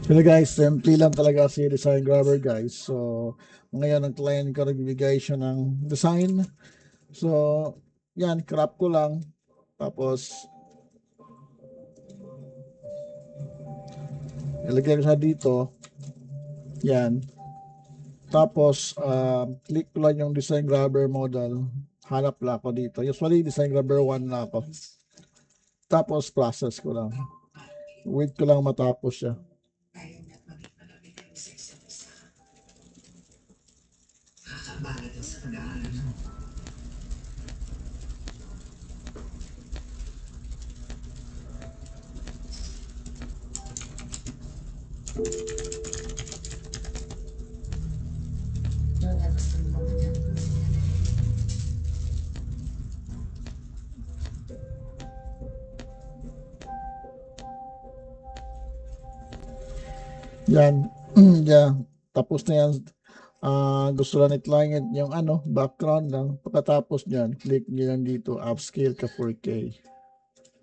Pero guys, simple lang talaga si design grabber guys. So, ngayon ang client ko nagbibigay siya ng design. So, yan, crop ko lang. Tapos, ilagay ko siya dito. Yan. Tapos, click ko lang yung design grabber model. Hanap lang ako dito. Usually, design grabber 1 na ako. Tapos, process ko lang. Wait ko lang matapos siya. Yan. Yeah. Tapos na yan. Gusto lang ni client yung background lang. Pagkatapos nyan, click nyo lang dito, upscale ka 4K.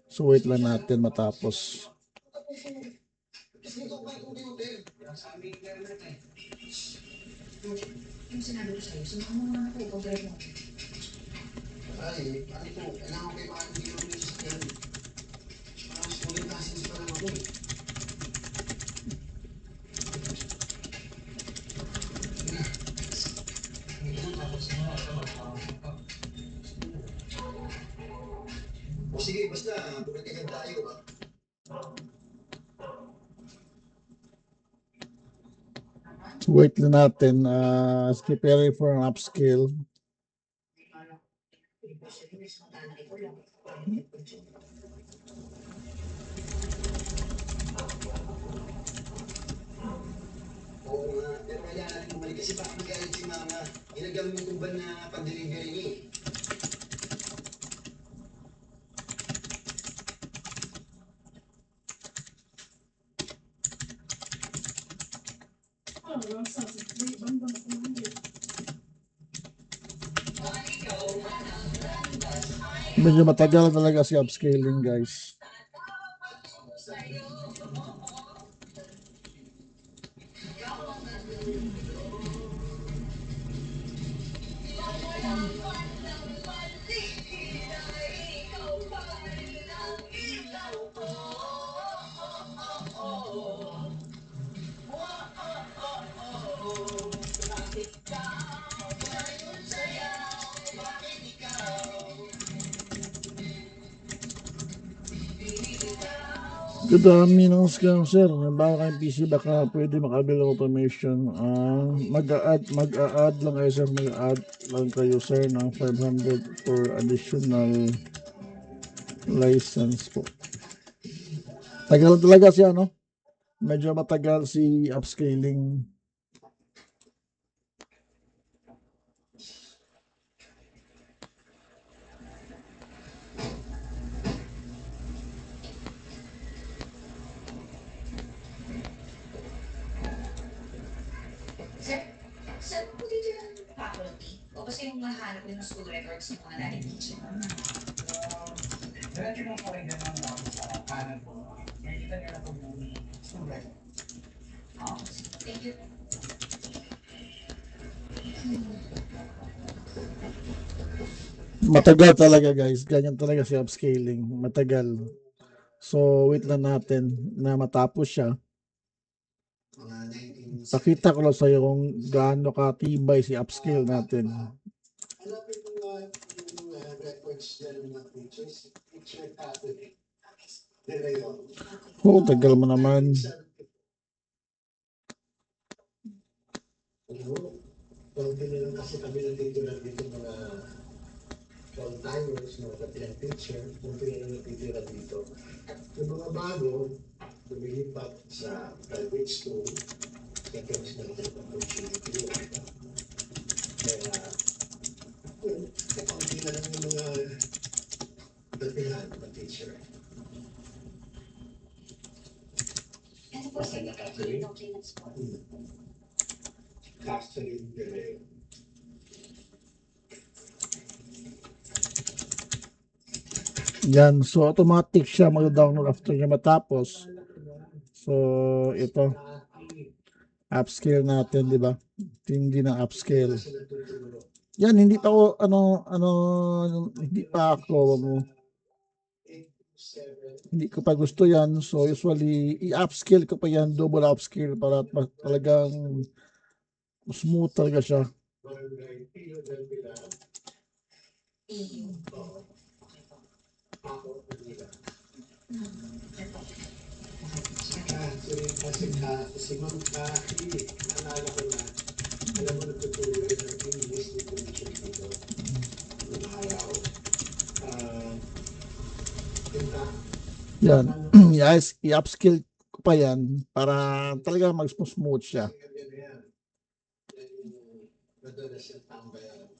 So wait lang natin matapos. Yung sinabi ko sa'yo, sumama mo naman ako, ikaw drive mo. Ay, ano po, kailangan ko kayo makakagin yung mga sasakyan. Parang student license pa lang ako eh. O sige, basta, pagkatigan tayo ba? Wait lang natin. Preparing for an upscale. Oo nga, pero kailangan natin bumalik kasi baka magalit si mama. Ginagamit yung ban na pang-delivery niya eh. Medyo matagal talaga si upscaling guys. Kadami ng scam sir. Bago kayong PC baka pwede makabil ng automation. Mag-a-add lang kayo sir. Mag-a-add lang kayo sir ng 500 for additional license po. Tagal talaga si medyo matagal si upscaling. Saan po dito yung faculty? O kasi yung mahanap din ng school records ng mga dating teacher? Diretso mo po rin naman sa kanan po. Nakikita niyo na po yung student. Oo. Thank you. Matagal talaga guys. Ganyan talaga si upscaling. Matagal. So wait lang natin na matapos siya. Mga 19... Pakita ko lang sa'yo kung gaano katibay si upscale natin. Hanapin mo yung records dyan ng mga pictures. Picture category. Dito yun. Tagal mo naman. Ano? Konti na lang kasi kami natitira dito mga old-timers, mga katilang picture. Konti na lang natitira dito. Yung mga bago, lumilipat sa private school, nagkaroon sila ng opportunity. Kaya, kaunti na lang yung mga datihan na teacher. Ano po sa documents po? Catherine Guerrero. Yan. So automatic siya mag-download after niya matapos. So ito. Upscale natin, di ba? Hindi na upscale. Kasi natuturo. Yan, hindi pa ako, hindi pa ako, 8 to 7. hindi ko pa gusto yan. So, usually, i-upscale ko pa yan, double upscale para talagang smooth talaga siya. Barangay Pio del Pilar. EU. Oo. Ako, Manila. Si Ma'am Kaki, naalala ko na, alam mo nagtuturo rin ng English literature dito. Noong araw. Diba? Yan. Yes, i-upscale ko pa yan para talaga mag-smooth siya. Kasi ganyan na yan. Yan yung madalas yung tambayan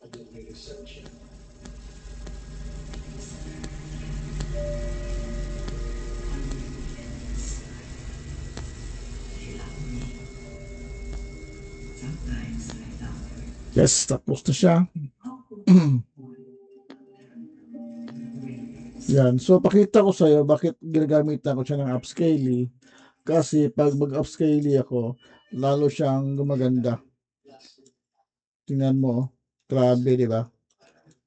pag nag-research siya. Yes, tapos na siya. Yan. So, pakita ko sa'yo bakit ginagamitan ko siya ng upscaling. Kasi pag mag-upscaling ako, lalo siyang gumaganda. Tingnan mo, oh. Grabe, di ba?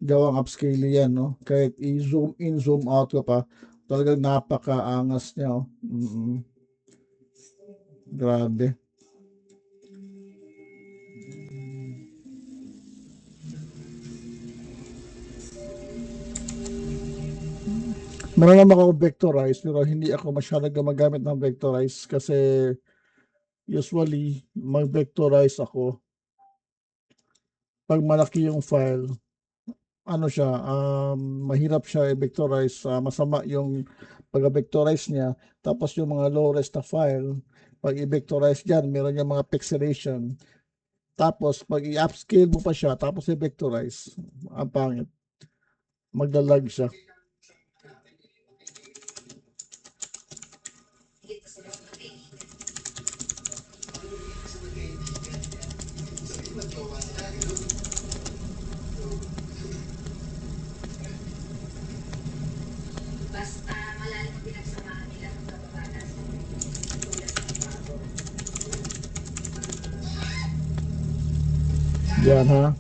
Gawang upscaling yan, no? Kahit i-zoom in, zoom out ko pa, talagang napakaangas niya, oh. Grabe. Meron naman ako vectorize pero hindi ako masyadong gumagamit ng vectorize kasi usually mag-vectorize ako pag malaki yung file. Ano siya, mahirap siya i-vectorize, masama yung pag-vectorize niya. Tapos yung mga low-res na file, pag i-vectorize dyan, meron yung mga pixelation. Tapos pag i-upscale mo pa siya, tapos i-vectorize, ang pangit. Magdalag siya. Higit pa sila sa kaibigan. Basta malalim ang pinagsamahan nila ng kababata sa tulad ng bago. Yan ha.